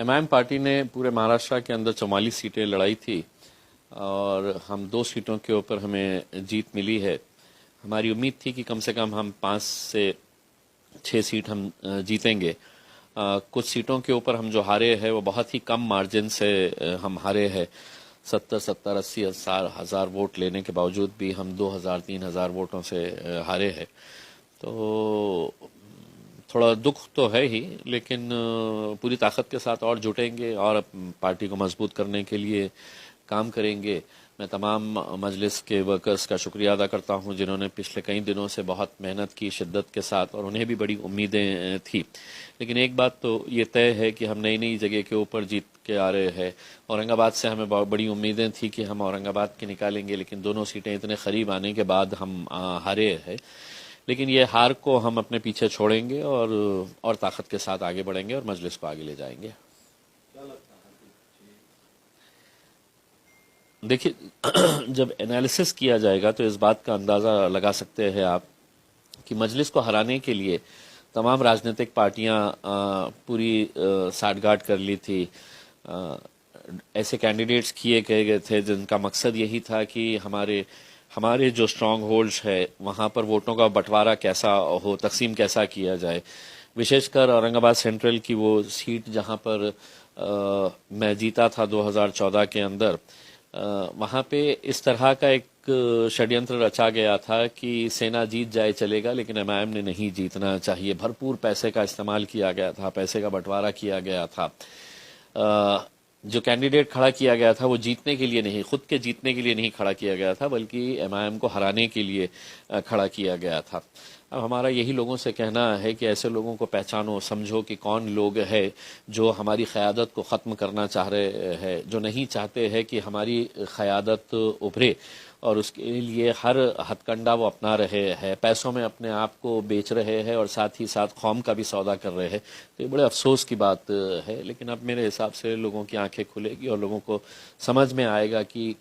MIM party ने पूरे महाराष्ट्र के अंदर 44 सीटें लड़ाई थी और हम 2 सीटों के ऊपर हमें जीत मिली है। हमारी उम्मीद थी कि कम से कम हम 5 से 6 सीट हम जीतेंगे। कुछ सीटों के ऊपर हम जो हारे हैं वो बहुत ही कम मार्जिन से हम हारे हैं। 70-80 हजार वोट लेने के बावजूद भी हम 2000-3000 वोटों से हारे हैं। तो थोड़ा दुख तो है ही, लेकिन पूरी ताकत के साथ और जुटेंगे और पार्टी को मजबूत करने के लिए काम करेंगे। मैं तमाम मजलिस के वर्कर्स का शुक्रिया अदा करता हूं जिन्होंने पिछले कई दिनों से बहुत मेहनत की शिद्दत के साथ, और उन्हें भी बड़ी उम्मीदें थी। लेकिन एक बात तो ये तय है कि हम नई नई जगह के ऊपर जीत के आ रहे हैं। औरंगाबाद से हमें बहुत बड़ी उम्मीदें थी कि हम औरंगाबाद के निकालेंगे, लेकिन दोनों सीटें इतने करीब आने के बाद हम हारे हैं। लेकिन ये हार को हम अपने पीछे छोड़ेंगे और ताकत के साथ आगे बढ़ेंगे और मजलिस को आगे ले जाएंगे। देखिए, जब एनालिसिस किया जाएगा तो इस बात का अंदाज़ा लगा सकते हैं आप कि मजलिस को हराने के लिए तमाम राजनीतिक पार्टियां पूरी साठगांठ कर ली थी। ऐसे कैंडिडेट्स किए गए थे जिनका मकसद यही था कि हमारे हमारे जो स्ट्रांग होल्ड्स है वहाँ पर वोटों का बंटवारा कैसा हो, तकसीम कैसा किया जाए। विशेषकर औरंगाबाद सेंट्रल की वो सीट जहाँ पर मैं जीता था 2014 के अंदर, वहाँ पे इस तरह का एक षड्यंत्र रचा गया था कि सेना जीत जाए चलेगा, लेकिन एमआईएम ने नहीं जीतना चाहिए। भरपूर पैसे का इस्तेमाल किया गया था, पैसे का बंटवारा किया गया था। जो कैंडिडेट खड़ा किया गया था वो जीतने के लिए नहीं, खुद के जीतने के लिए नहीं खड़ा किया गया था, बल्कि एमआईएम को हराने के लिए खड़ा किया गया था। अब हमारा यही लोगों से कहना है कि ऐसे लोगों को पहचानो, समझो कि कौन लोग हैं जो हमारी क़यादत को ख़त्म करना चाह रहे हैं, जो नहीं चाहते हैं कि हमारी क़यादत उभरे, और उसके लिए हर हथकंडा वो अपना रहे हैं। पैसों में अपने आप को बेच रहे हैं और साथ ही साथ कौम का भी सौदा कर रहे हैं। तो ये बड़े अफसोस की बात है। लेकिन अब मेरे हिसाब से लोगों की आंखें खुलेगी और लोगों को समझ में आएगा कि